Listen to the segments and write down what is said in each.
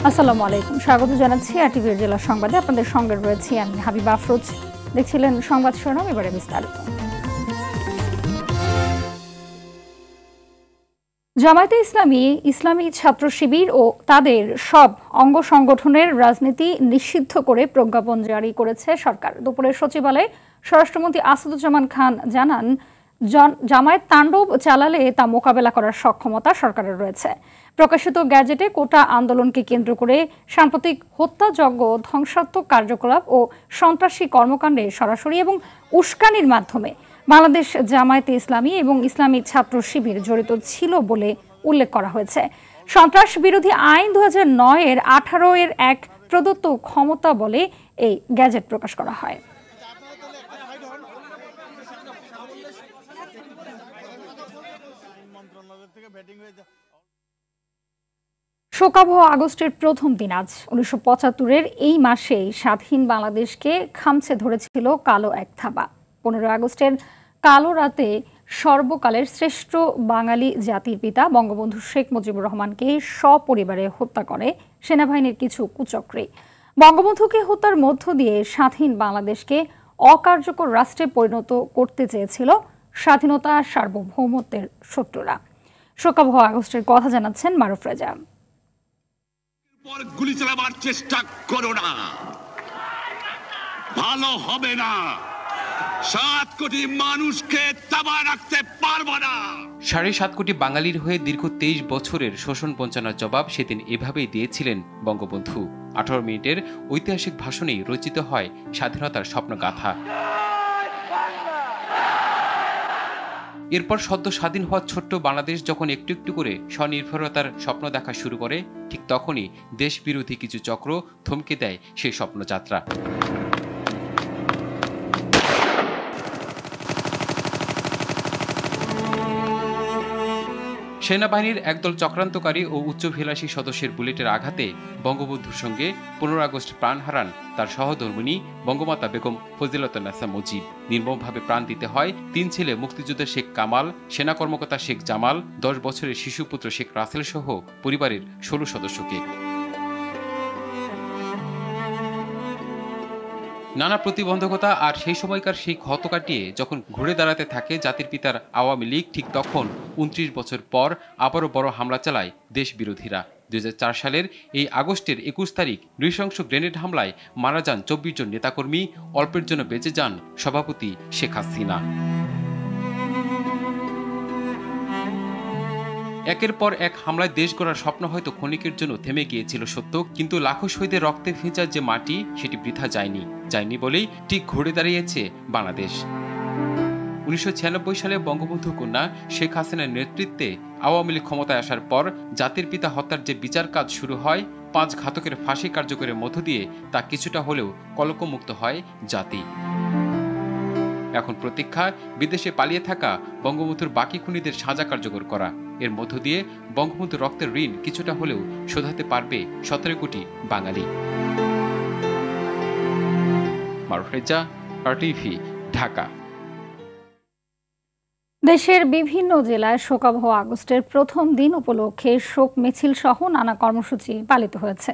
আসসালামু আলাইকুম, স্বাগত জানাচ্ছি আরটিভির জেলা সংবাদে। আপনাদের সঙ্গে রয়েছি আমি হাবিবা আফরোজ। দেখছিলেন সংবাদ শিরোনাম, এবারে বিস্তারিত। জামায়াতে ইসলামী ছাত্র শিবির ও তাদের সব অঙ্গ সংগঠনের রাজনীতি নিষিদ্ধ করে প্রজ্ঞাপন জারি করেছে সরকার। দুপুরে সচিবালয়ে স্বরাষ্ট্রমন্ত্রী আসাদুজ্জামান খান জানান, জামায়াত তাণ্ডব চালালে তা মোকাবেলা করার সক্ষমতা সরকারের রয়েছে। প্রকাশিত গ্যাজেটে কোটা আন্দোলনকে কেন্দ্র করে সাম্প্রতিক হত্যাযজ্ঞ, ধ্বংসাত্মক কার্যকলাপ ও সন্ত্রাসী কর্মকাণ্ডে সরাসরি এবং উস্কানির মাধ্যমে বাংলাদেশ জামায়াতে ইসলামী এবং ইসলামী ছাত্র শিবির জড়িত ছিল বলে উল্লেখ করা হয়েছে। সন্ত্রাস বিরোধী আইন 2009-এর 18 এক প্রদত্ত ক্ষমতা বলে এই গ্যাজেট প্রকাশ করা হয়। শোকাবহ আগস্টের প্রথম দিন আজ। 1975-এর এই মাসেই স্বাধীন বাংলাদেশকে খামছে ধরেছিল কালো এক থাবা। 15 আগস্টের কালো রাতে সর্বকালের শ্রেষ্ঠ বাঙালি জাতির পিতা বঙ্গবন্ধু শেখ মুজিবুর রহমানকে সপরিবারে হত্যা করে সেনাবাহিনীর কিছু কুচক্রী। বঙ্গবন্ধুকে হত্যার মধ্য দিয়ে স্বাধীন বাংলাদেশকে অকার্যকর রাষ্ট্রে পরিণত করতে চেয়েছিল স্বাধীনতা সার্বভৌমত্বের শত্রুরা। শোকাবহ আগস্টের কথা জানাচ্ছেন মারুফ রেজা। গুলি চালাবার চেষ্টা করো না, ভালো হবে না। 7 কোটি মানুষকে তাবা রাখতে পারবো না। 7.5 কোটি বাঙালির হয়ে দীর্ঘ 23 বছরের শোষণ বঞ্চনার জবাব সেদিন এভাবেই দিয়েছিলেন বঙ্গবন্ধু। 18 মিনিটের ঐতিহাসিক ভাষণেই রচিত হয় স্বাধীনতার স্বপ্নগাথা। এরপর সদ্য স্বাধীন হওয়া ছোট্ট বাংলাদেশ যখন একটু একটু করে স্বনির্ভরতার স্বপ্ন দেখা শুরু করে, ঠিক তখনই দেশ বিরোধী কিছু চক্র থমকে দেয় সেই স্বপ্নযাত্রা। সেনাবাহিনীর একদল চক্রান্তকারী ও উচ্চাভিলাষী সদস্যের বুলেটের আঘাতে বঙ্গবন্ধুর সঙ্গে 15 আগস্ট প্রাণ হারান তার সহধর্মিণী বঙ্গমাতা বেগম ফজিলাতুন্নেসা মুজিব। নির্মমভাবে প্রাণ দিতে হয় 3 ছেলে মুক্তিযোদ্ধা শেখ কামাল, সেনা কর্মকর্তা শেখ জামাল, 10 বছরের শিশুপুত্র শেখ রাসেল সহ পরিবারের 16 সদস্যকে। নানা প্রতিবন্ধকতা আর সেই সময়কার সেই ক্ষত কাটিয়ে যখন ঘুরে দাঁড়াতে থাকে জাতির পিতার আওয়ামী লীগ, ঠিক তখন 29 বছর পর আবারও বড় হামলা চালায় দেশ বিরোধীরা। 2004 সালের এই আগস্টের 21 তারিখ নৃশংস গ্রেনেড হামলায় মারা যান 24 জন নেতাকর্মী, অল্পের জন্য বেঁচে যান সভাপতি শেখ হাসিনা। একের পর এক হামলায় দেশ গড়ার স্বপ্ন হয়তো ক্ষণিকের জন্য থেমে গিয়েছিল সত্য, কিন্তু লাখো শহীদের রক্তে ভেজা যে মাটি, সেটি বৃথা যায়নি বলেই ঠিক ঘুরে দাঁড়িয়েছে বাংলাদেশ। 1996 সালে বঙ্গবন্ধু কন্যা শেখ হাসিনার নেতৃত্বে আওয়ামী লীগ ক্ষমতায় আসার পর জাতির পিতা হত্যার যে বিচার কাজ শুরু হয়, 5 ঘাতকের ফাঁসি কার্যকরের মধ্য দিয়ে তা কিছুটা হলেও কলঙ্কমুক্ত হয় জাতি। এখন প্রতীক্ষা বিদেশে পালিয়ে থাকা বঙ্গবন্ধুর বাকি খুনিদের সাজা কার্যকর করা। এর মধ্য দিয়ে বঙ্গবন্ধুর রক্তের ঋণ কিছুটা হলেও শোধাতে পারবে 17 কোটি বাঙালি। মারুফ রেজা, আরটিভি, ঢাকা। দেশের বিভিন্ন জেলায় শোকাবহ আগস্টের প্রথম দিন উপলক্ষে শোক মিছিল সহ নানা কর্মসূচি পালিত হয়েছে।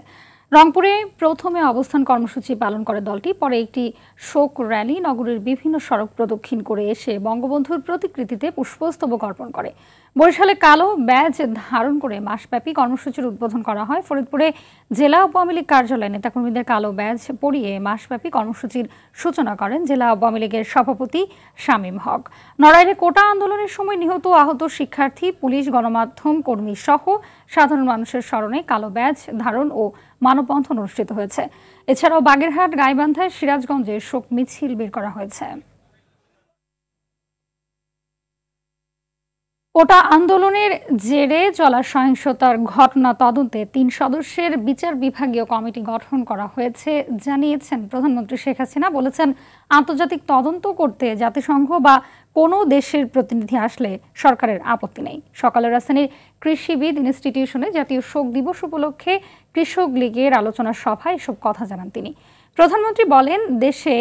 রংপুরে প্রথমে অবস্থান কর্মসূচি পালন করে দলটি, পরে একটি শোক র্যালি নগরীর বিভিন্ন সড়ক প্রদক্ষিণ করে এসে বঙ্গবন্ধুর প্রতিকৃতিতে পুষ্পস্তবক অর্পণ করে। বরিশালে কালো ব্যাজ ধারণ করে মাসব্যাপী কর্মসূচির উদ্বোধন করা হয়। ফরিদপুরে জেলা আওয়ামী লীগ কার্যালয়ে নেতাকর্মীদের কালো ব্যাজ পরিয়ে মাসব্যাপী কর্মসূচির সূচনা করেন জেলা আওয়ামী লীগের সভাপতি শামীম হক। নড়াইলে কোটা আন্দোলনের সময় নিহত আহত শিক্ষার্থী, পুলিশ, গণমাধ্যম কর্মী সহ সাধারণ মানুষের স্মরণে কালো ব্যাজ ধারণ ও মানববন্ধন অনুষ্ঠিত হয়েছে। এছাড়াও বাগেরহাট, গাইবান্ধায়, সিরাজগঞ্জে শোক মিছিল বের করা হয়েছে। কোটা আন্দোলনের জেরে চলা সহিংসতার ঘটনা তদন্তে 3 সদস্যের বিচার বিভাগীয় কমিটি গঠন করা হয়েছে জানিয়েছেন প্রধানমন্ত্রী শেখ হাসিনা। বলেছেন, আন্তর্জাতিক তদন্ত করতে জাতিসংঘ বা কোনো দেশের প্রতিনিধি আসলে সরকারের আপত্তি নেই। সকালে রাজধানীর কৃষিবিদ ইনস্টিটিউশনে জাতীয় শোক দিবস উপলক্ষে কৃষক লীগের আলোচনা সভায় এসব কথা জানান তিনি। প্রধানমন্ত্রী বলেন, দেশে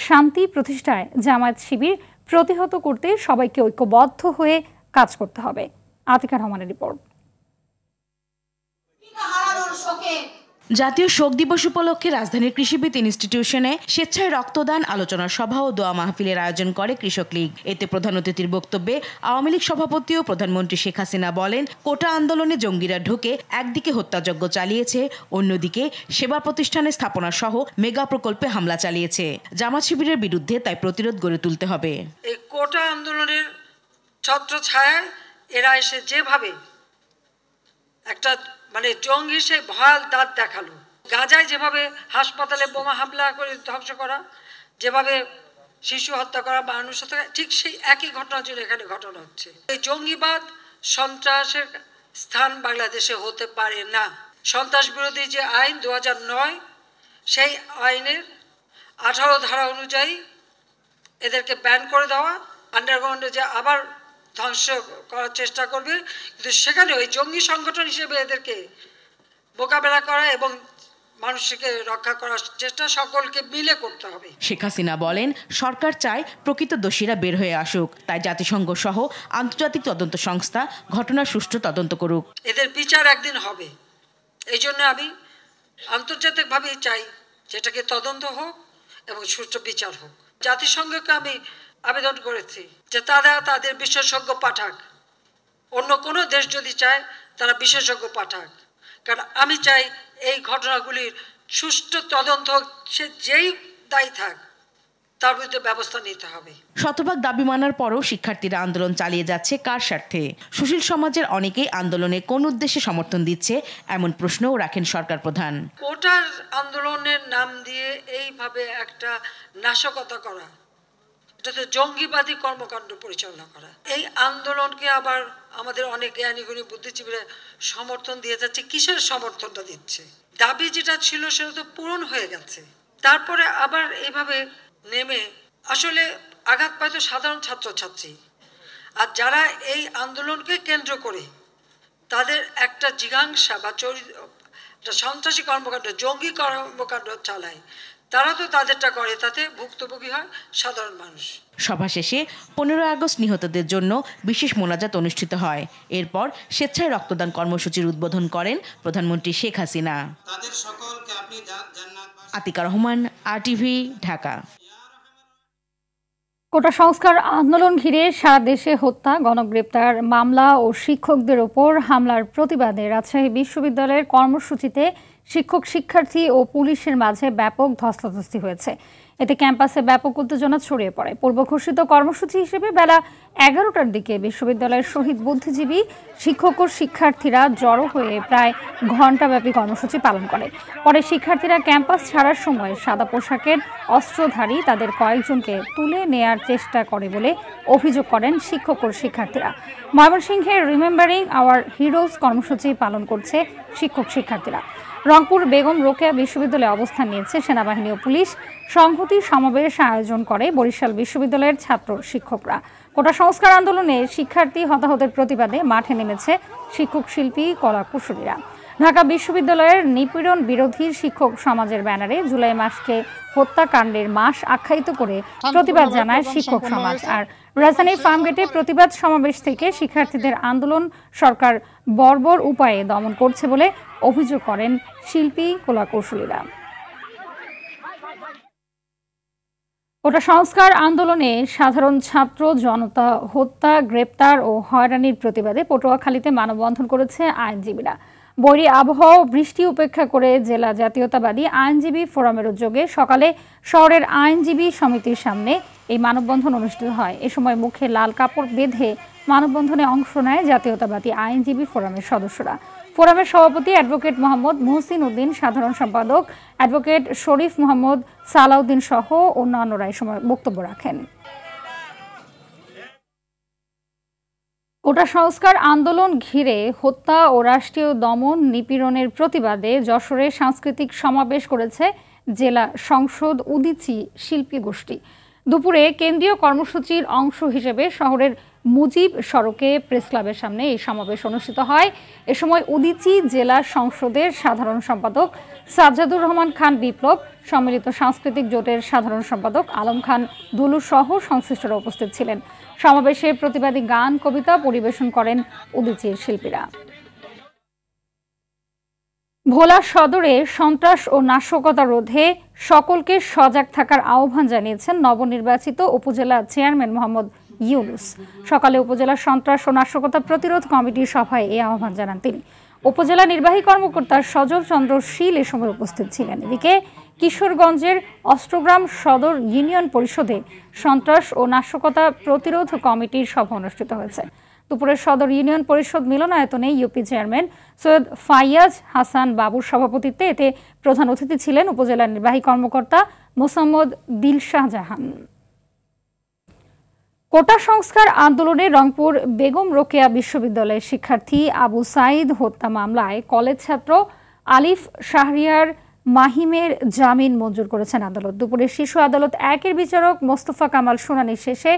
শান্তি প্রতিষ্ঠায় জামায়াত শিবির প্রতিহত করতে সবাইকে ঐক্যবদ্ধ হয়ে কাজ করতে হবে। আতিকা রহমানের রিপোর্ট। জাতীয় শোক দিবস উপলক্ষে রাজধানীর কৃষিবিদ ইনস্টিটিউশনে স্বেচ্ছায় রক্তদান আলোচনা সভা ও দোয়া মাহফিলের আয়োজন করে কৃষক লীগ। এতে প্রধান অতিথির বক্তব্যে আওয়ামী লীগ সভাপতি ও প্রধানমন্ত্রী শেখ হাসিনা বলেন, কোটা আন্দোলনে জঙ্গিরা ঢুকে একদিকে হত্যাযজ্ঞ চালিয়েছে, অন্যদিকে সেবা প্রতিষ্ঠানের স্থাপনা সহ মেগা প্রকল্পে হামলা চালিয়েছে। জামাত শিবিরের বিরুদ্ধে তাই প্রতিরোধ গড়ে তুলতে হবে। এই কোটা আন্দোলনের ছত্রছায়ায় এরা এসে যেভাবে একটা জঙ্গি সেই ভয়াল দাঁত দেখালো, গাজায় যেভাবে হাসপাতালে বোমা হামলা করে ধ্বংস করা, যেভাবে শিশু হত্যা করা, মানুষ হত্যা, ঠিক সেই একই ঘটনার জন্য এখানে ঘটনা হচ্ছে। এই জঙ্গিবাদ সন্ত্রাসের স্থান বাংলাদেশে হতে পারে না। সন্ত্রাস বিরোধী যে আইন 2009, সেই আইনের 18 ধারা অনুযায়ী এদেরকে ব্যান করে দেওয়া, আন্ডারগ্রাউন্ডে যে আবার ধ্বংস করার চেষ্টা করবে, কিন্তু সেখানে ওই জঙ্গি সংগঠন হিসেবে এদেরকে মোকাবেলা করা এবং মানুষকে রক্ষা করার চেষ্টা সকলকে মিলে করতে হবে। শেখ হাসিনা বলেন, সরকার চায় প্রকৃত দোষীরা বের হয়ে আসুক, তাই জাতিসংঘ সহ আন্তর্জাতিক তদন্ত সংস্থা ঘটনার সুষ্ঠু তদন্ত করুক। এদের বিচার একদিন হবে। এই জন্য আমি আন্তর্জাতিকভাবেই চাই যেটাকে তদন্ত হোক এবং সুষ্ঠু বিচার হোক। জাতিসংঘকে আমি আবেদন করেছি যে তারা তাদের বিশেষজ্ঞ পাঠাক, অন্য কোনো দেশ যদি চায় তারা বিশেষজ্ঞ পাঠাক, কারণ আমি চাই এই ঘটনাগুলির সুষ্ঠু তদন্ত হোক। সে যেই দায়ী থাক তার বিরুদ্ধে ব্যবস্থা নিতে হবে। শতভাগ দাবি মানার পরও শিক্ষার্থীরা আন্দোলন চালিয়ে যাচ্ছে কার স্বার্থে? সুশীল সমাজের অনেকেই আন্দোলনে কোন উদ্দেশ্যে সমর্থন দিচ্ছে, এমন প্রশ্নও রাখেন সরকার প্রধান। কোটার আন্দোলনের নাম দিয়ে এইভাবে একটা নাশকতা করা, এটাতে জঙ্গিবাদী কর্মকাণ্ড পরিচালনা করা, এই আন্দোলনকে আবার আমাদের অনেক জ্ঞানীগুণী বুদ্ধিজীবীরা সমর্থন দিয়ে যাচ্ছে। কিসের সমর্থনটা দিচ্ছে? দাবি যেটা ছিল সেটা তো পূরণ হয়ে গেছে, তারপরে আবার এইভাবে নেমে আসলে আঘাত পায় তো সাধারণ ছাত্রছাত্রী। আর যারা এই আন্দোলনকে কেন্দ্র করে তাদের একটা জিজ্ঞাসা বা সন্ত্রাসী কর্মকাণ্ড, জঙ্গি কর্মকাণ্ড চালায়, তারা তো তাদেরটা করে, তাতে ভুক্তভোগী হয় সাধারণ মানুষ। সভা শেষে 15 আগস্ট নিহতদের জন্য বিশেষ মোনাজাত অনুষ্ঠিত হয়। এরপর স্বেচ্ছায় রক্তদান কর্মসূচির উদ্বোধন করেন প্রধানমন্ত্রী শেখ হাসিনা। আতিকা রহমান, RTV, ঢাকা। কোটা সংস্কার আন্দোলন ঘিরে সারা দেশে হত্যা, গণগ্রেপ্তার মামলা ও শিক্ষকদের ওপর হামলার প্রতিবাদে রাজশাহী বিশ্ববিদ্যালয়ের কর্মসূচিতে শিক্ষক, শিক্ষার্থী ও পুলিশের মাঝে ব্যাপক ধস্তাধস্তি হয়েছে। এতে ক্যাম্পাসে ব্যাপক উত্তেজনা ছড়িয়ে পড়ে। পূর্ব ঘোষিত কর্মসূচি হিসেবে বেলা 11টার দিকে বিশ্ববিদ্যালয়ের শহীদ বুদ্ধিজীবী শিক্ষক ও শিক্ষার্থীরা জড়ো হয়ে প্রায় ঘণ্টাব্যাপী কর্মসূচি পালন করে। পরে শিক্ষার্থীরা ক্যাম্পাস ছাড়ার সময় সাদা পোশাকের অস্ত্রধারী তাদের কয়েকজনকে তুলে নেয়ার চেষ্টা করে বলে অভিযোগ করেন শিক্ষক ও শিক্ষার্থীরা। ময়মনসিংহের রিমেম্বারিং আওয়ার হিরোজ কর্মসূচি পালন করছে শিক্ষক শিক্ষার্থীরা। রংপুর বেগম রোকেয়া বিশ্ববিদ্যালয়ে অবস্থান নিয়েছে সেনাবাহিনী ও পুলিশ। সংহতি সমাবেশ আয়োজন করে বরিশাল বিশ্ববিদ্যালয়ের ছাত্র শিক্ষকরা। কোটা সংস্কার আন্দোলনে শিক্ষার্থী হতাহতের প্রতিবাদে মাঠে নেমেছে শিক্ষক, শিল্পী, কলা কুশলীরা। ঢাকা বিশ্ববিদ্যালয়ের নিপীড়ন বিরোধী শিক্ষক সমাজের ব্যানারে জুলাই মাসকে হত্যাকাণ্ডের মাস আখ্যায়িত করে প্রতিবাদ জানায় শিক্ষক সমাজ। আর রাজধানীর ফার্মগেটে প্রতিবাদ সমাবেশ থেকে শিক্ষার্থীদের আন্দোলন সরকার বর্বর উপায়ে দমন করছে বলে অভিযোগ করেন শিল্পী, কলা কুশলীরা। কোটা সংস্কার আন্দোলনে সাধারণ ছাত্র জনতা হত্যা, গ্রেপ্তার ও হয়রানির প্রতিবাদে পটুয়াখালীতে মানববন্ধন করেছে আইনজীবীরা। বৈরী আবহাওয়া, বৃষ্টি উপেক্ষা করে জেলা জাতীয়তাবাদী আইনজীবী ফোরামের উদ্যোগে সকালে শহরের আইনজীবী সমিতির সামনে এই মানববন্ধন অনুষ্ঠিত হয়। এ সময় মুখে লাল কাপড় বেঁধে মানববন্ধনে অংশ নেয় জাতীয়তাবাদী আইনজীবী ফোরামের সদস্যরা। ফোরামের সভাপতি অ্যাডভোকেট মোহাম্মদ মুহসিন উদ্দিন, সাধারণ সম্পাদক অ্যাডভোকেট শরীফ মোহাম্মদ সালাউদ্দিন সহ অন্যান্যরা এই সময় বক্তব্য রাখেন। কোটা সংস্কার আন্দোলন ঘিরে হত্যা ও রাষ্ট্রীয় দমন নিপীড়নের প্রতিবাদে যশোরে সাংস্কৃতিক সমাবেশ করেছে জেলা সংসদ উদীচী শিল্পী গোষ্ঠী। দুপুরে কেন্দ্রীয় কর্মসূচির অংশ হিসেবে শহরের মুজিব সড়কে প্রেস ক্লাবের সামনে এই সমাবেশ অনুষ্ঠিত হয়। এ সময় উদীচী জেলা সংসদের সাধারণ সম্পাদক সাজ্জাদুর রহমান খান বিপ্লব, সম্মিলিত সাংস্কৃতিক জোটের সাধারণ সম্পাদক আলম খান দুলু সহ সংশ্লিষ্টরা উপস্থিত ছিলেন। সমাবেশে প্রতিবাদী গান, কবিতা পরিবেশন করেন উদীচীর শিল্পীরা। ভোলা সদরে সন্ত্রাস ও নাশকতা রোধে সকলকে সজাগ থাকার আহ্বান জানিয়েছেন নবনির্বাচিত উপজেলা চেয়ারম্যান মোহাম্মদ ইউনুস। সকালে উপজেলা সন্ত্রাস ও নাশকতা প্রতিরোধ কমিটির সভায় এই আহ্বান জানান তিনি। উপজেলা নির্বাহী কর্মকর্তা সজল চন্দ্র শীল এ সময় উপস্থিত ছিলেন। এদিকে কিশোরগঞ্জের অষ্টগ্রাম সদর ইউনিয়ন পরিষদে সন্ত্রাস ও নাশকতা প্রতিরোধ কমিটির সভা অনুষ্ঠিত হয়েছে। দুপুরে সদর ইউনিয়ন পরিষদ মিলনায়তনে ইউপি চেয়ারম্যান সৈয়দ ফাইয়াজ হাসান বাবুর সভাপতিত্বে এতে প্রধান অতিথি ছিলেন উপজেলা নির্বাহী কর্মকর্তা মোসাম্মদ দিলশাহ জাহান। কোটা সংস্কার আন্দোলনে রংপুর বেগম রোকেয়া বিশ্ববিদ্যালয়ের শিক্ষার্থী আবু সাইদ হত্যা মামলায় কলেজ ছাত্র আলিফ শাহরিয়ার মাহিমের জামিন মঞ্জুর করেছেন আদালত। দুপুরে শিশু আদালত 1-এর বিচারক মোস্তফা কামাল শুনানি শেষে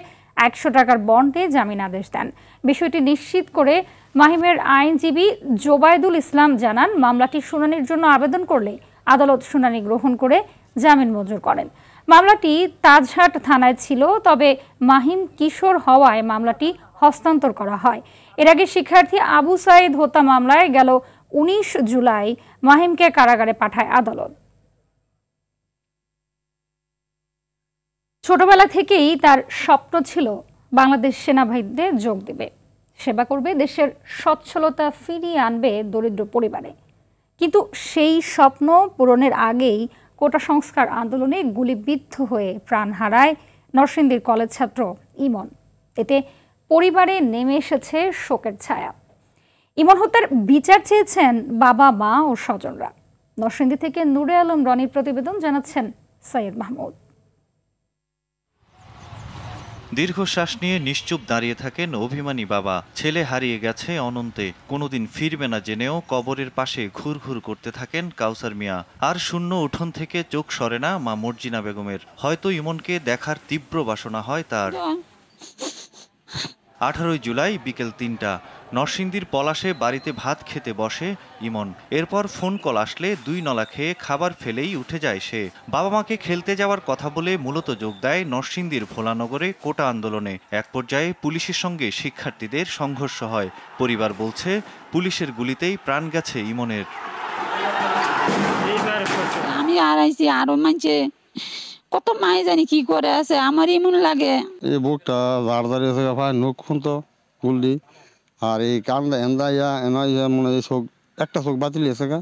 100 টাকার বন্ডে জামিন আদেশ দেন। বিষয়টি নিশ্চিত করে মাহিমের আইনজীবী জোবায়দুল ইসলাম জানান, মামলাটি শুনানির জন্য আবেদন করলে আদালত শুনানি গ্রহণ করে জামিন মঞ্জুর করেন। মামলাটি তাজহাট থানায় ছিল, তবে মাহিম কিশোর হওয়ায় মামলাটি হস্তান্তর করা হয়। এর আগে শিক্ষার্থী আবু সাইদ হত্যা মামলায় গেল 19 জুলাই মাহিমকে কারাগারে পাঠায় আদালত। ছোটবেলা থেকেই তার স্বপ্ন ছিল বাংলাদেশ সেনাবাহিনীতে যোগ দেবে, সেবা করবে, দেশের সচ্ছলতা ফিরিয়ে আনবে দরিদ্র পরিবারে। কিন্তু সেই স্বপ্ন পূরণের আগেই কোটা সংস্কার আন্দোলনে গুলিবিদ্ধ হয়ে প্রাণ হারায় নরসিংদীর কলেজ ছাত্র ইমন। এতে পরিবারে নেমে এসেছে শোকের ছায়া। ইমন হত্যার বিচার চেয়েছেন বাবা, মা ও স্বজনরা। নরসিংদী থেকে নূরে আলম রনির প্রতিবেদন, জানাচ্ছেন সৈয়দ মাহমুদ। দীর্ঘশ্বাস নিয়ে নিশ্চুপ দাঁড়িয়ে থাকেন অভিমানী বাবা। ছেলে হারিয়ে গেছে অনন্তে, কোনোদিন ফিরবে না জেনেও কবরের পাশে ঘুরঘুর করতে থাকেন কাউসার মিয়া। আর শূন্য উঠোন থেকে চোখ সরে না মা মর্জিনা বেগমের। হয়তো ইমনকে দেখার তীব্র বাসনা হয় তার। 18 জুলাই বিকেল 3টা নরসিংদীর পলাশে বাড়িতে ভাত খেতে বসে ইমন। এরপর ফোন কল আসলে 2 নলা খেয়ে খাবার ফেলেই উঠে যায় সে। বাবা মাকে খেলতে যাওয়ার কথা বলে মূলত যোগ দেয় নরসিংদীর ভোলানগরে কোটা আন্দোলনে। এক পর্যায়ে পুলিশের সঙ্গে শিক্ষার্থীদের সংঘর্ষ হয়। পরিবার বলছে, পুলিশের গুলিতেই প্রাণ গেছে ইমনের। আমি আড়াইছি, আরো মানছে কত মাই জানি কি করে আছে, আমার এমন লাগে। এই বুকটা দাঁড়িয়ে ভাই নখ খুনতো গুলি, আর এই কানটা এন্দা ইয়া মনে হয় চোখ, একটা চোখ বাতিল আছে গা,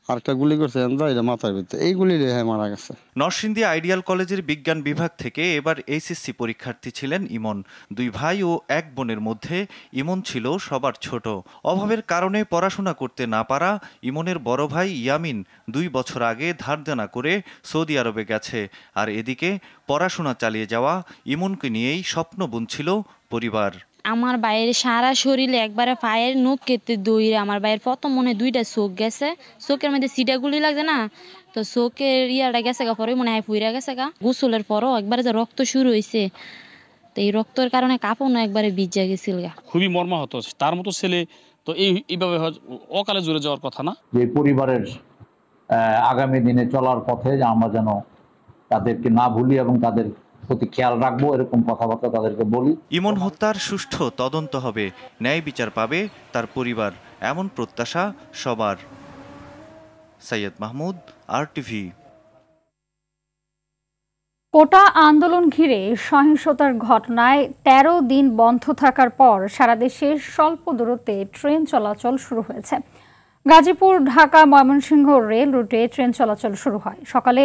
আর একটা গুলি করছে এন্দা, এটা মাথার ভিতরে, এই গুলি মারা গেছে। নরসিংদী আইডিয়াল কলেজের বিজ্ঞান বিভাগ থেকে এবার এইচএসসি পরীক্ষার্থী ছিলেন ইমন। 2 ভাই ও 1 বোনের মধ্যে ইমন ছিল সবার ছোট। অভাবের কারণে পড়াশোনা করতে না পারা ইমনের বড় ভাই ইয়ামিন 2 বছর আগে ধার দেনা করে সৌদি আরবে গেছে। আর এদিকে পড়াশোনা চালিয়ে যাওয়া ইমনকে নিয়েই স্বপ্ন বুনছিল পরিবার। আমার ভাইয়ের সারা শরীরে একবারে পায়ের নখ কেটে দইরে, আমার ভাইয়ের প্রথম মনে 2টা চোখ গেছে, চোখের মধ্যে সিটা গুলি লাগছে না, তো চোখের ইয়াটা গেছে গা, পরে মনে হয় ফুইরা গেছে গা। গোসলের পরও একবারে যে রক্ত শুরু হয়েছে, তো এই রক্তের কারণে কাপড়ও একবারে ভিজে গেছিল গা। খুবই মর্মাহত। তার মতো ছেলে তো এইভাবে অকালে জুড়ে যাওয়ার কথা না। যে পরিবারের আগামী দিনে চলার পথে আমরা যেন তাদেরকে না ভুলি এবং তাদের প্রতি খেয়াল রাখবো, এরকম কথাবার্তা তাদেরকে বলি। ইমন হত্যার সুষ্ঠু তদন্ত হবে, ন্যায় বিচার পাবে তার পরিবার, এমন প্রত্যাশা সবার। সৈয়দ মাহমুদ, RTV। কোটা আন্দোলন ঘিরে সহিংসতার ঘটনায় 13 দিন বন্ধ থাকার পর সারা দেশে স্বল্প দূরত্বে ট্রেন চলাচল শুরু হয়েছে। গাজীপুর, ঢাকা, ময়মনসিংহ রেল রুটে ট্রেন চলাচল শুরু হয়। সকালে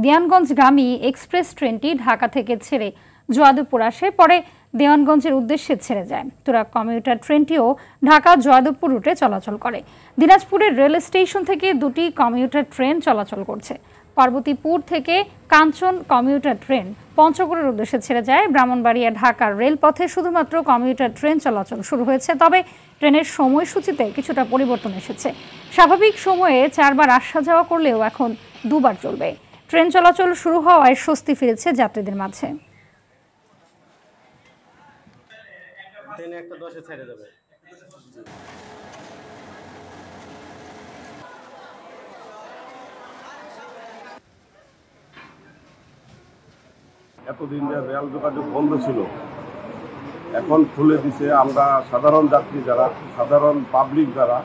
দেওয়ানগঞ্জগামী এক্সপ্রেস ট্রেনটি ঢাকা থেকে ছেড়ে জয়দেবপুর আসে, পরে দেওয়ানগঞ্জের উদ্দেশ্যে ছেড়ে যায়। তুরাগ কমিউটার ট্রেনটিও ঢাকা জয়দেবপুর রুটে চলাচল করে। দিনাজপুরের রেল স্টেশন থেকে 2টি কমিউটার ট্রেন চলাচল করছে। পার্বতীপুর থেকে কাঞ্চন কমিউটার ট্রেন পঞ্চগড়ের উদ্দেশ্যে ছেড়ে যায়। ব্রাহ্মণবাড়িয়া ঢাকার রেলপথে শুধুমাত্র কমিউটার ট্রেন চলাচল শুরু হয়েছে, তবে ট্রেনের সময়সূচিতে কিছুটা পরিবর্তন এসেছে। স্বাভাবিক সময়ে 4 বার আসা যাওয়া করলেও এখন 2 বার চলবে। ট্রেন চলাচল শুরু হওয়ায় স্বস্তি ফিরেছে যাত্রীদের মাঝে। এতদিন রেল যোগাযোগ বন্ধ ছিল, এখন খুলে দিছে। আমরা সাধারণ যাত্রী যারা, সাধারণ পাবলিক যারা,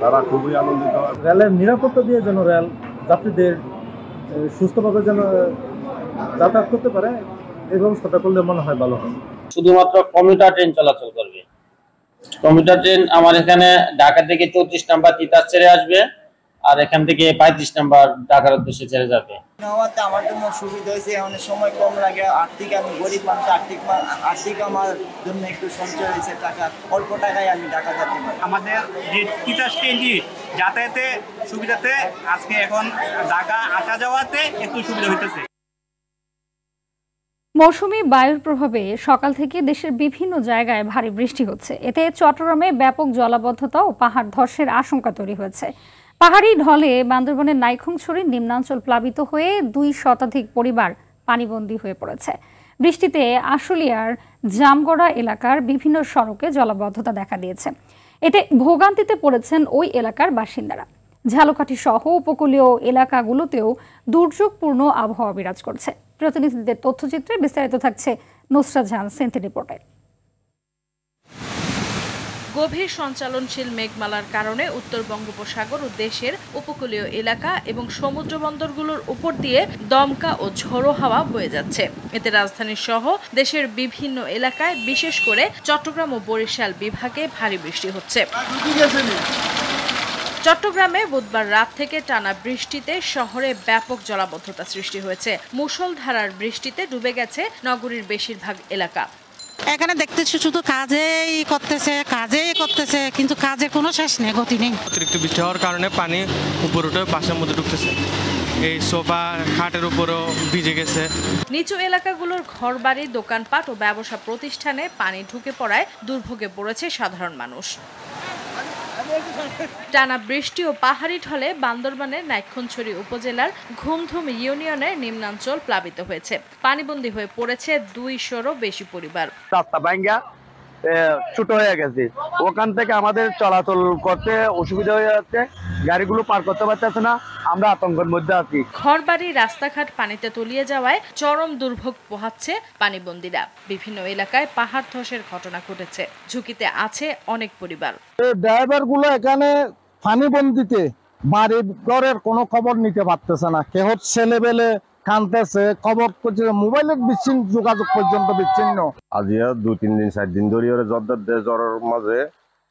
তারা খুবই আনন্দিত। রেলের নিরাপত্তা দিয়ে যেন রেল যাত্রীদের সুস্থভাবে যেন যাতায়াত করতে পারে এই ব্যবস্থাটা করলে মনে হয় ভালো হয়। শুধুমাত্র কমিউটার ট্রেন চলাচল করবে। কমিউটার ট্রেন আমার এখানে ঢাকা থেকে 34 নাম্বার তিতাস ছেড়ে আসবে, আর এখান থেকে 35 নাম্বার ঢাকার উদ্দেশ্যে ছেড়ে যাবে। আমার জন্য সুবিধা হয়েছে, অনেক সময় কম লাগে। আর্থিক আমি গরিব মানুষ, আর্থিক আমার জন্য একটু সঞ্চয় হয়েছে টাকা, অল্প টাকায় আমি ঢাকা যেতে পারি। আমাদের যে তিতাস ট্রেনটি যাতায়াতে সুবিধাতে আজকে এখন ঢাকা আসা যাওয়াতে একটু সুবিধা হইতেছে। মৌসুমী বায়ুর প্রভাবে সকাল থেকে দেশের বিভিন্ন জায়গায় ভারী বৃষ্টি হচ্ছে। এতে চট্টগ্রামে ব্যাপক জলাবদ্ধতা ও পাহাড় ধসের আশঙ্কা তৈরি হয়েছে। পাহাড়ি ঢলে বান্দরবানের নাইক্ষ্যংছড়ির নিম্নাঞ্চল প্লাবিত হয়ে 2 শতাধিক পরিবার পানিবন্দী হয়ে পড়েছে। বৃষ্টিতে আশুলিয়ার জামগড়া এলাকার বিভিন্ন সড়কে জলাবদ্ধতা দেখা দিয়েছে। এতে ভোগান্তিতে পড়েছেন ওই এলাকার বাসিন্দারা। ঝালকাঠি সহ উপকূলীয় এলাকাগুলোতেও দুর্যোগপূর্ণ আবহাওয়া বিরাজ করছে। প্রতিনিধিদের তথ্যচিত্রে বিস্তারিত থাকছে নুসরাত জাহান সেন্থি রিপোর্টে। গভীর সঞ্চালনশীল মেঘমালার কারণে উত্তর বঙ্গোপসাগর ও দেশের উপকূলীয় এলাকা এবং সমুদ্র বন্দরগুলোর উপর দিয়ে দমকা ও ঝোড়ো হাওয়া বয়ে যাচ্ছে। এতে রাজধানী সহ দেশের বিভিন্ন এলাকায়, বিশেষ করে চট্টগ্রাম ও বরিশাল বিভাগে ভারী বৃষ্টি হচ্ছে। চট্টগ্রামে বুধবার রাত থেকে টানা বৃষ্টিতে শহরে ব্যাপক জলাবদ্ধতা সৃষ্টি হয়েছে। মুষলধারার বৃষ্টিতে ডুবে গেছে নগরীর বেশিরভাগ এলাকা। এখানে দেখতেছি শুধু কাজেই করতেছে, কিন্তু কাজের কোনো শেষ নেই, গতি নেই। অতিরিক্ত বৃষ্টি হওয়ার কারণে পানি উপর উঠে বাসার মধ্যে ঢুকতেছে। এই সোফা খাটের উপরও ভিজে গেছে। নিচু এলাকাগুলোর ঘরবাড়ি, দোকানপাট ও ব্যবসা প্রতিষ্ঠানে পানি ঢুকে পড়ায় দুর্ভোগে পড়েছে সাধারণ মানুষ। টানা বৃষ্টি ও পাহাড়ি ঢলে বান্দরবানের নাইক্ষ্যংছড়ি উপজেলার ঘুমধুম ইউনিয়নের নিম্নাঞ্চল প্লাবিত হয়েছে। পানিবন্দী হয়ে পড়েছে 200-রও বেশি পরিবার। রাস্তা ভাঙ্গা ছোট হয়ে গেছে, ওখান থেকে আমাদের চলাচল করতে অসুবিধা হয়ে যাচ্ছে, গাড়িগুলো পার করতে পারতেছে না, আমরা আতঙ্কের মধ্যে আছি। ঘরবাড়ি, রাস্তাঘাট পানিতে তলিয়ে যাওয়ায় চরম দুর্ভোগ পোহাচ্ছে পানিবন্দীরা। বিভিন্ন এলাকায় পাহাড় ধসের ঘটনা ঘটেছে, ঝুঁকিতে আছে অনেক পরিবার। ড্রাইভার গুলো এখানে পানিবন্দিতে বাড়ি ঘরের কোনো খবর নিতে পারতেছে না, কেহ ছেলেবেলে কানতেছে, খবর করছে, মোবাইলের বিচ্ছিন্ন যোগাযোগ পর্যন্ত বিচ্ছিন্ন। আজিয়া 2-3 দিন 4 দিন ধরে জ্বরের মাঝে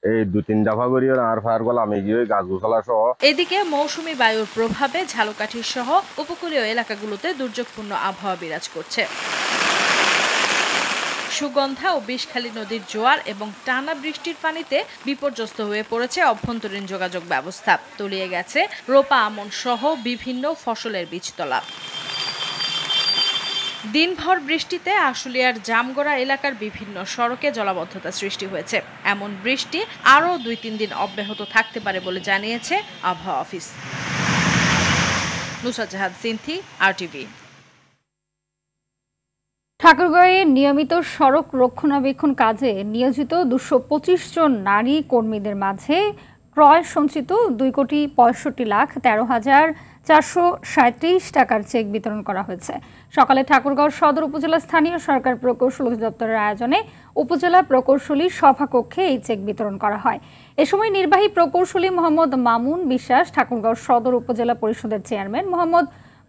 এই 2-3 দফা করি আর ফায়ার গলা আমি গিয়ে গাছ গোছালা সহ। এদিকে মৌসুমী বায়ুর প্রভাবে ঝালকাঠি সহ উপকূলীয় এলাকাগুলোতে দুর্যোগপূর্ণ আবহাওয়া বিরাজ করছে। সুগন্ধা ও বিষখালী নদীর জোয়ার এবং টানা বৃষ্টির পানিতে বিপর্যস্ত হয়ে পড়েছে অভ্যন্তরীণ যোগাযোগ ব্যবস্থা। তলিয়ে গেছে রোপা, আমন সহ বিভিন্ন ফসলের বীজতলা। দিনভর বৃষ্টিতে আশুলিয়ার জামগড়া এলাকার বিভিন্ন সড়কে জলাবদ্ধতা সৃষ্টি হয়েছে। এমন বৃষ্টি আরও 2-3 দিন অব্যাহত থাকতে পারে বলে জানিয়েছে আবহাওয়া অফিস। নুসরাত জাহান সিনথি, RTV। ঠাকুরগাঁয়ে নিয়মিত সড়ক রক্ষণাবেক্ষণ কাজে নিয়োজিত 225 জন নারী কর্মীদের মাঝে ক্রয় সঞ্চিত 2,65,13,437 টাকার চেক বিতরণ করা হয়েছে। সকালে ঠাকুরগাঁও সদর উপজেলা স্থানীয় সরকার প্রকৌশল অধিদপ্তরের আয়োজনে উপজেলা প্রকৌশলী সভাকক্ষে এই চেক বিতরণ করা হয়। এ সময় নির্বাহী প্রকৌশলী মোহাম্মদ মামুন বিশ্বাস, ঠাকুরগাঁও সদর উপজেলা পরিষদের চেয়ারম্যান মোহাম্মদ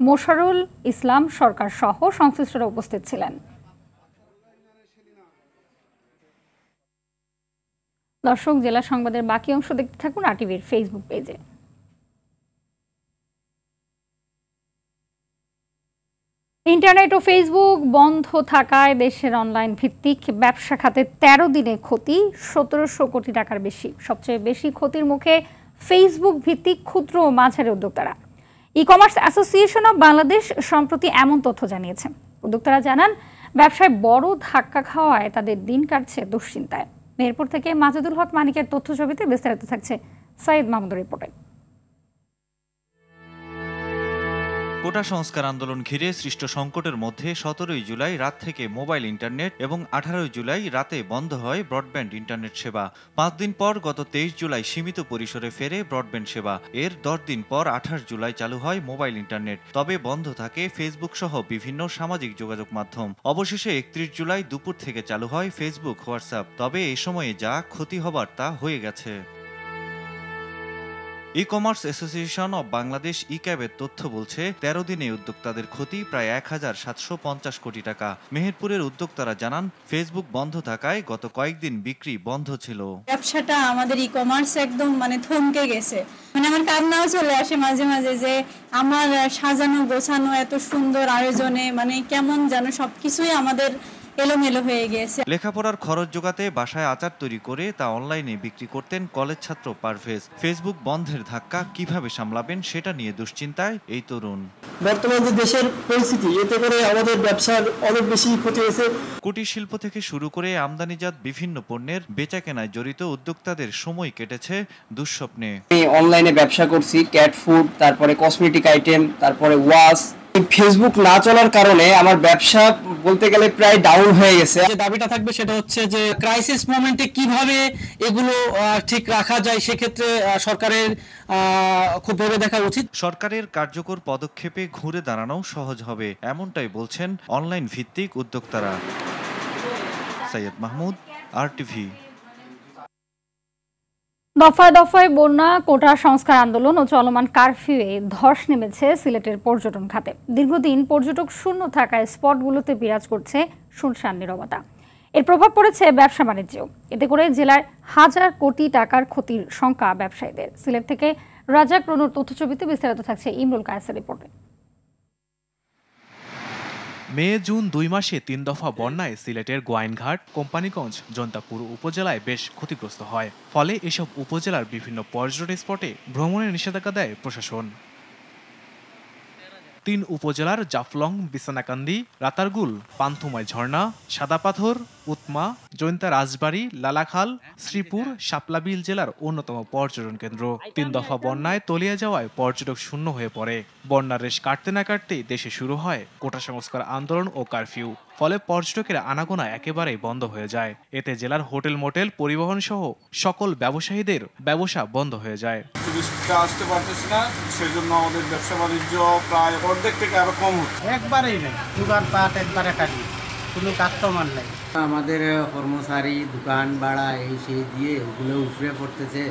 মোশারুল ইসলাম সরকার সহ সংশ্লিষ্টরা উপস্থিত ছিলেন। দর্শক, জেলা সংবাদের বাকি অংশ দেখতে থাকুন RTVর ফেসবুক পেজে। ইন্টারনেট ও ফেসবুক বন্ধ থাকায় দেশের অনলাইন ভিত্তিক ব্যবসা খাতে 13 দিনে ক্ষতি 1700 কোটি টাকার বেশি। সবচেয়ে বেশি ক্ষতির মুখে ফেসবুক ভিত্তিক ক্ষুদ্র ও মাঝারি উদ্যোক্তারা। ই-কমার্স অ্যাসোসিয়েশন অব বাংলাদেশ সম্প্রতি এমন তথ্য জানিয়েছে। উদ্যোক্তারা জানান, ব্যবসায় বড় ধাক্কা খাওয়ায় তাদের দিন কাটছে দুশ্চিন্তায়। মেহেরপুর থেকে মাজেদুল হক মানিকের তথ্য ছবিতে বিস্তারিত থাকছে সাইদ মাহমুদের রিপোর্টে। কোটা সংস্কার আন্দোলন ঘিরে সৃষ্ট সংকটের মধ্যে 17 জুলাই রাত থেকে মোবাইল ইন্টারনেট এবং 18 জুলাই রাতে বন্ধ হয় ব্রডব্যান্ড ইন্টারনেট সেবা। 5 দিন পর গত 23 জুলাই সীমিত পরিসরে ফেরে ব্রডব্যান্ড সেবা। এর 10 দিন পর 28 জুলাই চালু হয় মোবাইল ইন্টারনেট। তবে বন্ধ থাকে ফেসবুক সহ বিভিন্ন সামাজিক যোগাযোগ মাধ্যম। অবশেষে 31 জুলাই দুপুর থেকে চালু হয় ফেসবুক, হোয়াটসঅ্যাপ। তবে এই সময়ে যা ক্ষতি হবার তা হয়ে গেছে। E commerce association of Bangladesh ই-ক্যাবের তথ্য বলছে 13 দিনে উদ্যোক্তাদের ক্ষতি প্রায় 1750 কোটি টাকা। মেহেরপুরের উদ্যোক্তারা জানান, ফেসবুক বন্ধ থাকায় গত কয়েকদিন বিক্রি বন্ধ ছিল। ব্যবসাটা আমাদের ই কমার্স একদম থমকে গেছে। আমার কান্নাও চলে আসে মাঝে মাঝে যে আমার সাজানো গোছানো এত সুন্দর আয়োজনে কেমন যেন সবকিছুই আমাদের এলোমেলো হয়ে গেছে। লেখাপড়ার খরচ জোগাতে বাসায় আচার তৈরি করে তা অনলাইনে বিক্রি করতেন কলেজ ছাত্র পারভেজ। ফেসবুক বন্ধের ধাক্কা কিভাবে সামলাবেন সেটা নিয়ে দুশ্চিন্তায় এই তরুণ। বর্তমানে যে দেশের পরিস্থিতি, এতে করে আমাদের ব্যবসার অনেক বেশি ক্ষতি হয়েছে। কুটির শিল্প থেকে শুরু করে আমদানিজাত বিভিন্ন পণ্যের বেচাকেনায় জড়িত উদ্যোক্তাদের সময় কেটেছে দুঃস্বপ্নে। আমি অনলাইনে ব্যবসা করছি, ক্যাট ফুড, তারপরে কসমেটিক আইটেম, তারপরে ওয়াশ। ফেসবুক না চলার কারণে আমার ব্যবসা বলতে গেলে প্রায় ডাউন হয়ে গেছে। যে দাবিটা থাকবে সেটা হচ্ছে যে ক্রাইসিস মোমেন্টে কিভাবে এগুলো ঠিক রাখা যায়, সেক্ষেত্রে সরকারের খুব ভেবে দেখা উচিত। সরকারের কার্যকর পদক্ষেপে ঘুরে দাঁড়ানো সহজ হবে, এমনটাই বলছেন অনলাইন ভিত্তিক উদ্যোক্তারা। সৈয়দ মাহমুদ, RTV। দফায় দফায় বন্যা, কোটা সংস্কার আন্দোলন ও চলমান কারফিউয়ে ধস নেমেছে সিলেটের পর্যটন খাতে। দীর্ঘদিন পর্যটক শূন্য থাকায় স্পটগুলোতে বিরাজ করছে শুনশান নীরবতা। এর প্রভাব পড়েছে ব্যবসা বাণিজ্যেও। এতে করে জেলার হাজার কোটি টাকার ক্ষতির শঙ্কা ব্যবসায়ীদের। সিলেট থেকে রাজাক রনুর তথ্যছবিতে বিস্তারিত থাকছে ইমরুল কায়েসের রিপোর্টে। মে জুন 2 মাসে 3 দফা বন্যায় সিলেটের গোয়াইনঘাট, কোম্পানিগঞ্জ, জন্তাপুর উপজেলায় বেশ ক্ষতিগ্রস্ত হয়। ফলে এসব উপজেলার বিভিন্ন পর্যটন স্পটে ভ্রমণের নিষেধাজ্ঞা দেয় প্রশাসন। 3 উপজেলার জাফলং, বিছানাকান্দি, রাতারগুল, পান্থুমাই ঝর্ণা, সাদাপাথর, উতমা, জৈন্তা রাজবাড়ী, লালাখাল, শ্রীপুর, শাপলাবিল জেলার অন্যতম পর্যটন কেন্দ্র। 3 দফা বন্যায় তলিয়ে যাওয়ায় পর্যটক শূন্য হয়ে পড়ে। বন্যার রেশ কাটতে না কাটতেই দেশে শুরু হয় কোটা সংস্কার আন্দোলন ও কারফিউ। ফলে পর্যটকের আনাগোনা একেবারেই বন্ধ হয়ে যায়। এতে জেলার হোটেল, মোটেল, পরিবহন সহ সকল ব্যবসায়ীদের ব্যবসা বন্ধ হয়ে যায়। টুরিস্টরা আসতে পারতেছে না, সেজন্য আমাদের ব্যবসা বাণিজ্য প্রায় অর্ধেক থেকে আরো কম হচ্ছে। একবারেই নেই, দুবার পাট একবারে কাটি, কোনো কাস্টমার নাই। আমাদের কর্মচারী দোকান ভাড়া এই সেই দিয়ে ওগুলো উপরে পড়তেছে।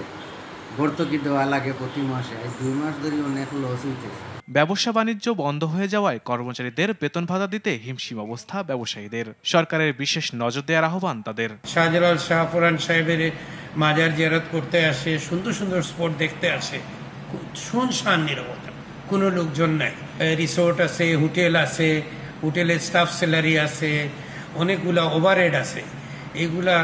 ভর্তুকি দেওয়া লাগে প্রতি মাসে, 2 মাস ধরে অনেক লস হইতেছে। ব্যবসা বাণিজ্য বন্ধ হয়ে যাওয়ায় কর্মচারীদের বেতন ভাতা দিতে হিমশিম অবস্থা ব্যবসায়ীদের। সরকারের বিশেষ নজর দেওয়ার আহ্বান তাদের। শাহজালাল শাহপুরান সাহেবের মাজার জিয়ারত করতে আসে, সুন্দর সুন্দর স্পট দেখতে আসে, শুনশান নীরবতা, কোনো লোকজন নাই। রিসোর্ট আছে, হোটেল আছে, হোটেলের স্টাফ স্যালারি আছে, অনেকগুলা ওভারহেড আছে। এগুলা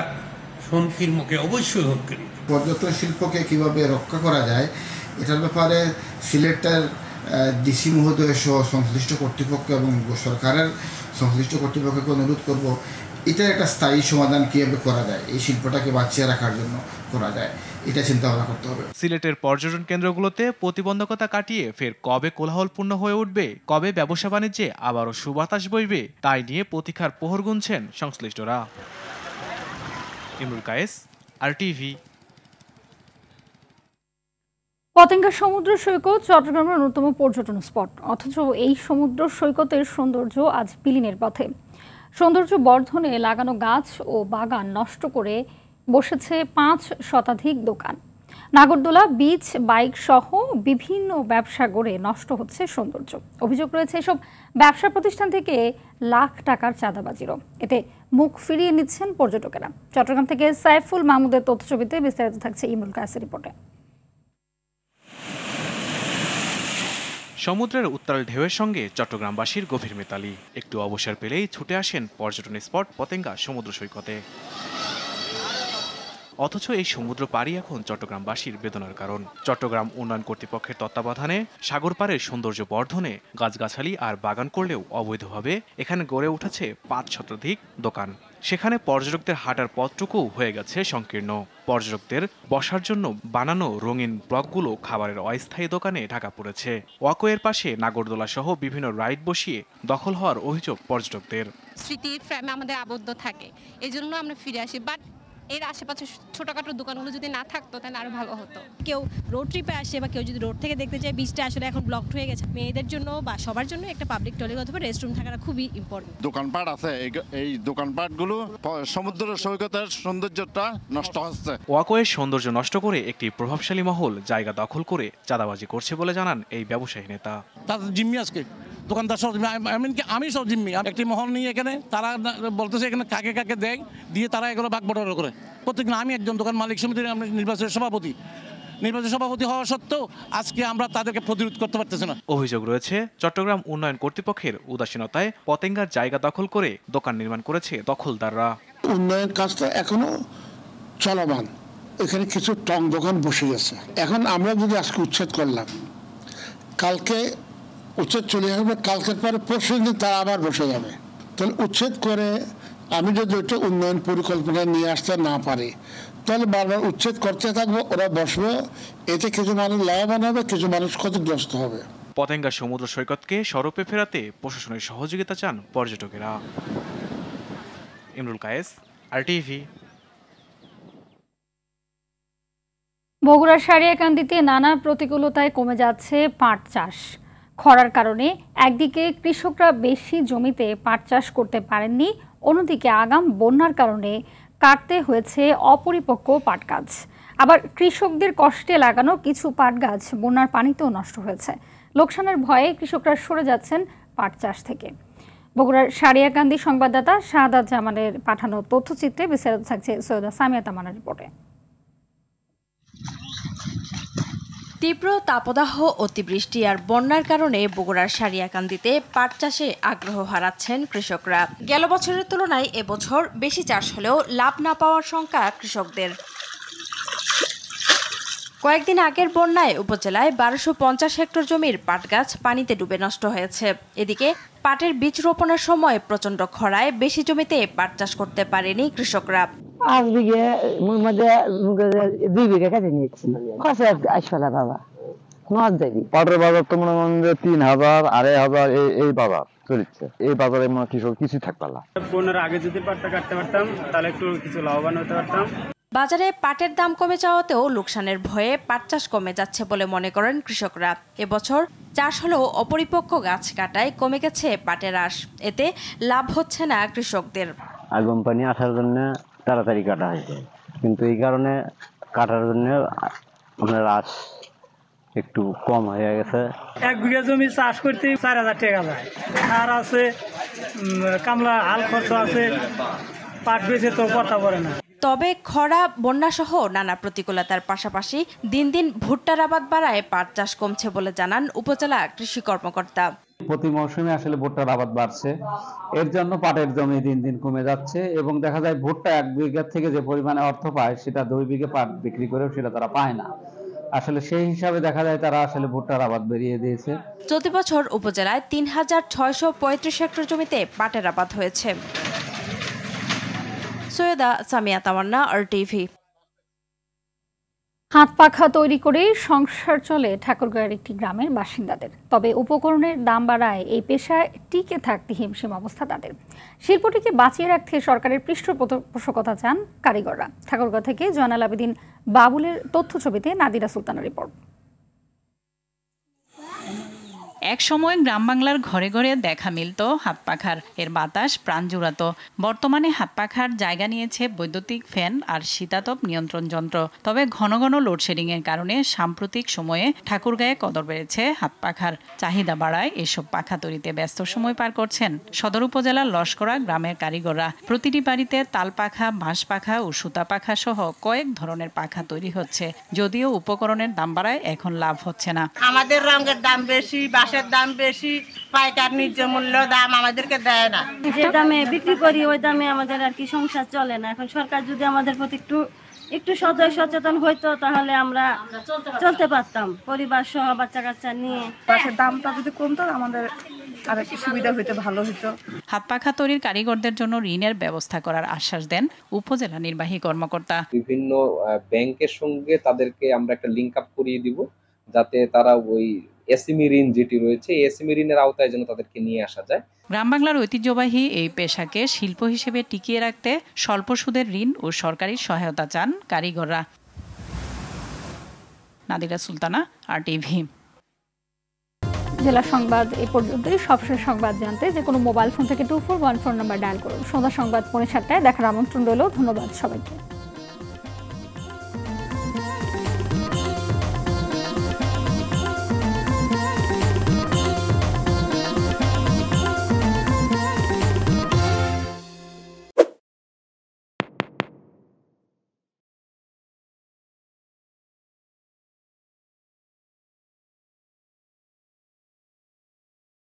হুমকির মুখে, অবশ্যই হুমকির। পর্যটন শিল্পকে কিভাবে রক্ষা করা যায় এটার ব্যাপারে সিলেটের ডিসি মহোদয় সহ সংশ্লিষ্ট কর্তৃপক্ষ এবং সরকারের সংশ্লিষ্ট কর্তৃপক্ষকে অনুরোধ করব, এটার একটা স্থায়ী সমাধান কীভাবে করা যায়, এই শিল্পটাকে বাঁচিয়ে রাখার জন্য করা যায়, এটা চিন্তা ভাবনা করতে হবে। সিলেটের পর্যটন কেন্দ্রগুলোতে প্রতিবন্ধকতা কাটিয়ে ফের কবে কোলাহলপূর্ণ হয়ে উঠবে, কবে ব্যবসা বাণিজ্যে আবারও সুবাতাস বইবে, তাই নিয়ে প্রতীক্ষার প্রহর গুনছেন সংশ্লিষ্টরা। ইমরুল কায়েস, RTV। পতেঙ্গা সমুদ্র সৈকত চট্টগ্রামের অন্যতম পর্যটন স্পট, অথচ এই সমুদ্র সৈকতের সৌন্দর্য আজ বিলীনের পথে। সৌন্দর্য বর্ধনে লাগানো গাছ ও বাগান নষ্ট করে বসেছে 5 শতাধিক দোকান। নাগরদোলা, বিচ, বাইক সহ বিভিন্ন ব্যবসা গড়ে নষ্ট হচ্ছে সৌন্দর্য। অভিযোগ রয়েছে এসব ব্যবসা প্রতিষ্ঠান থেকে লাখ টাকার চাঁদাবাজিরও। এতে মুখ ফিরিয়ে নিচ্ছেন পর্যটকেরা। চট্টগ্রাম থেকে সাইফুল মাহমুদের তথ্যছবিতে বিস্তারিত থাকছে ইমরুল কায়েসের রিপোর্টে। সমুদ্রের উত্তাল ঢেউয়ের সঙ্গে চট্টগ্রামবাসীর গভীর মেতালি। একটু অবসর পেলেই ছুটে আসেন পর্যটন স্পট পতেঙ্গা সমুদ্র সৈকতে। অথচ এই সমুদ্র পাড়ি এখন চট্টগ্রামবাসীর বেদনার কারণ। চট্টগ্রাম উন্নয়ন কর্তৃপক্ষের তত্ত্বাবধানে সাগর পাড়ের সৌন্দর্য বর্ধনে গাছগাছালি আর বাগান করলেও অবৈধভাবে এখানে গড়ে উঠেছে ৫ শতাধিক দোকান। সেখানে পর্যটকদের হাঁটার পথটুকু হয়ে গেছে সংকীর্ণ। পর্যটকদের বসার জন্য বানানো রঙিন ব্লকগুলো খাবারের অস্থায়ী দোকানে ঢাকা পড়েছে। ওয়াকওয়ের পাশে নাগরদোলা সহ বিভিন্ন রাইড বসিয়ে দখল হওয়ার অভিযোগ পর্যটকদের। স্মৃতির ফ্রেমে আমাদের আবদ্ধ থাকে, এই জন্য আমরা ফিরে আসি। বাট এর আশেপাশে ছোটখাটো দোকানগুলো যদি না থাকতো তাহলে আরো ভালো হতো। কেউ রোড ট্রিপে আসে বা কেউ যদি রোড থেকে দেখতে চায়, বিচটা আসলে এখন ব্লকড হয়ে গেছে। মেয়েদের জন্য বা সবার জন্য একটা পাবলিক টয়লেট অথবা রেস্টরুম থাকাটা খুবই ইম্পর্টেন্ট। দোকানপাট আছে, এই দোকানপাটগুলো সমুদ্র সৈকতের সৌন্দর্যটা নষ্ট হচ্ছে। ওয়াকওয়ের সৌন্দর্য নষ্ট করে একটি প্রভাবশালী মহল জায়গা দখল করে চাঁদাবাজি করছে বলে জানান এই ব্যবসায়ী নেতা। তাদের জিম্মি আজকে দোকানদার সব, এমনকি আমি সব জিম্মি। একটি মহল নিয়ে এখানে তারা বলতেছে এখানে কাকে কাকে দেয়, দিয়ে তারা এগুলো ভাগ বটরা করে। প্রত্যেকদিন আমি একজন দোকান মালিক সমিতির নির্বাচনের সভাপতি হওয়া সত্ত্বেও আজকে আমরা তাদেরকে প্রতিরোধ করতে পারতেছি না। অভিযোগ রয়েছে চট্টগ্রাম উন্নয়ন কর্তৃপক্ষের উদাসীনতায় পতেঙ্গার জায়গা দখল করে দোকান নির্মাণ করেছে দখলদাররা। উন্নয়ন কাজটা এখনো চলমান, এখানে কিছু টং দোকান বসে গেছে। এখন আমরা যদি আজকে উচ্ছেদ করলাম, কালকে উচ্ছেদ চলে যাবে, কালকের পরে পরশু দিন তারা আবার বসে যাবে। তাহলে উচ্ছেদ করে আমি যদি ওইটা উন্নয়ন পরিকল্পনা নিয়ে আসতে না পারি, তাহলে বারবার উচ্ছেদ করতে থাকবো, ওরা বসবে। এতে কিছু মানুষ লাভবান হবে, কিছু মানুষ ক্ষতিগ্রস্ত হবে। পতেঙ্গা সমুদ্র সৈকতকে সরপে ফেরাতে প্রশাসনের সহযোগিতা চান পর্যটকেরা। ইমরুল কায়েস, RTV। বগুড়ার সারিয়াকান্দিতে নানা প্রতিকূলতায় কমে যাচ্ছে পাট চাষ। খরার কারণে একদিকে কৃষকরা বেশি জমিতে পাট চাষ করতে পারেননি, অন্যদিকে আগাম বন্যার কারণে কাটতে হয়েছে অপরিপক্ক পাট গাছ। আবার কৃষকদের কষ্টে লাগানো কিছু পাট গাছ বন্যার পানিতেও নষ্ট হয়েছে। লোকসানের ভয়ে কৃষকরা সরে যাচ্ছেন পাট চাষ থেকে। বগুড়ার সারিয়াকান্দি সংবাদদাতা শাহাদাত জামানের পাঠানো তথ্যচিত্রে বিস্তারিত থাকছে সৈয়দা সামিয়া তামান্নার রিপোর্টে। তীব্র তাপদাহ, অতিবৃষ্টি আর বন্যার কারণে বগুড়ার সারিয়াকান্দিতে পাট চাষে আগ্রহ হারাচ্ছেন কৃষকরা। গেল বছরের তুলনায় এবছর বেশি চাষ হলেও লাভ না পাওয়ার শঙ্কা কৃষকদের। কয়েকদিন আগের বন্যায় উপজেলায় 1250 হেক্টর জমির পাট গাছ পানিতে ডুবে নষ্ট হয়েছে। এদিকে পাটের বীজ রোপণের সময় প্রচন্ড খরায় বেশি জমিতে পাট চাষ করতে পারেনি কৃষকরা। 5 বিঘে মধ্যে 2 বিঘা কেটে নিয়েছি। আসলে বাবা পাটের বাজার তো মনে করেন 3000 2500 এই বাজার চলছে। এই বাজারে কৃষক কিছু থাকবে না। বন্যার আগে যদি পাটটা কাটতে পারতাম তাহলে একটু কিছু লাভবান হতে পারতাম। বাজারে পাটের দাম কমে যাওয়াতেও লোকসানের ভয়ে পাট চাষ কমে যাচ্ছে বলে মনে করেন কৃষকরা। এবছর চাষ হলেও অপরিপক্ক গাছ কাটায় কমে গেছে পাটের আঁশ, এতে লাভ হচ্ছে না কৃষকদের। আগুন পানি আসার জন্য তাড়াতাড়ি কাটা হয়েছে, কিন্তু এই কারণে কাটার জন্য আপনার আঁশ একটু কম হয়ে গেছে। 1 বিঘা জমি চাষ করতে 4000 টাকা যায়, আর আছে কামলা হাল খরচ আছে, পাট বেচে তো কথা বলে না। তবে খরা, বন্যা সহ নানা প্রতিকূলতার পাশাপাশি দিন দিন ভুট্টার আবাদ বাড়ায় পাট চাষ কমছে বলে জানান উপজেলা কৃষি কর্মকর্তা। প্রতি মৌসুমে আসলে ভুট্টার আবাদ বাড়ছে, এর জন্য পাটের জমি দিন দিন কমে যাচ্ছে এবং দেখা যায় ভুট্টা 1 বিঘা থেকে যে পরিমাণে অর্থ পায় সেটা 2 বিঘা পাট বিক্রি করেও সেটা তারা পায় না। আসলে সেই হিসাবে দেখা যায় তারা আসলে ভুট্টার আবাদ বেরিয়ে দিয়েছে। চলতি বছর উপজেলায় 3635 হেক্টর জমিতে পাটের আবাদ হয়েছে। সৈয়দা সামিয়া তামান্না, RTV। হাত পাখা তৈরি করে সংসার চলে ঠাকুরগাঁওয়ের একটি গ্রামের বাসিন্দাদের। তবে উপকরণের দাম বাড়ায় এই পেশায় টিকে থাকতে হিমশিম অবস্থা তাদের। শিল্পটিকে বাঁচিয়ে রাখতে সরকারের পৃষ্ঠপোষকতা চান কারিগররা। ঠাকুরগাঁও থেকে জয়নাল আবেদিন বাবুলের তথ্য ছবিতে নাদিরা সুলতানের রিপোর্ট। এক সময় গ্রাম বাংলার ঘরে ঘরে দেখা মিলত হাত পাখার, এর বাতাস প্রাণ জুড়াতো। বর্তমানে হাত পাখার জায়গা নিয়েছে বৈদ্যুতিক ফ্যান আর শীতাতপ নিয়ন্ত্রণ যন্ত্র। তবে ঘন ঘন লোডশেডিং এর কারণে সাম্প্রতিক সময়ে ঠাকুরগাঁয়ে কদর বেড়েছে হাত পাখার। চাহিদা বাড়ায় এসব পাখা তৈরিতে ব্যস্ত সময় পার করছেন সদর উপজেলার লস্করা গ্রামের কারিগররা। প্রতিটি বাড়িতে তাল পাখা, বাঁশ পাখা ও সুতা পাখা সহ কয়েক ধরনের পাখা তৈরি হচ্ছে। যদিও উপকরণের দাম বাড়ায় এখন লাভ হচ্ছে না। আমাদের রঙের দাম বেশি, বাঁশের দাম বেশি, পাইকার ন্যায্য মূল্য দাম আমাদেরকে দেয় না। যে দামে বিক্রি করি ওই দামে আমাদের আর কি সংসার চলে না। এখন সরকার যদি আমাদের প্রতি একটু একটু সচেতন হইতো তাহলে আমরা চলতে পারতাম পরিবার সহ বাচ্চা কাচ্চা নিয়ে। পাশের দামটা যদি কমতো আমাদের আর একটু সুবিধা হইতো, ভালো হইতো। হাত পাখা তৈরির কারিগরদের জন্য ঋণের ব্যবস্থা করার আশ্বাস দেন উপজেলা নির্বাহী কর্মকর্তা। বিভিন্ন ব্যাংকের সঙ্গে তাদেরকে আমরা একটা লিঙ্ক আপ করিয়ে দিব, যাতে তারা ওই এসএমই ঋণ যেটি রয়েছে এসএমই ঋণের আওতায় যেন তাদেরকে নিয়ে আসা যায়। গ্রাম বাংলার ঐতিহ্যবাহী এই পেশাকে শিল্প হিসেবে টিকিয়ে রাখতে স্বল্প সুদের ঋণ ও সরকারি সহায়তা চান কারিগররা। নাদিরা সুলতানা, RTV। জেলা সংবাদ এই পর্যন্তই। সবশেষ সংবাদ জানতে যে কোনো মোবাইল ফোন থেকে 2414 নাম্বার ডায়াল করুন। সন্ধ্যা সংবাদ 7:30টায় দেখার আমন্ত্রণ রইল। ধন্যবাদ সবাইকে।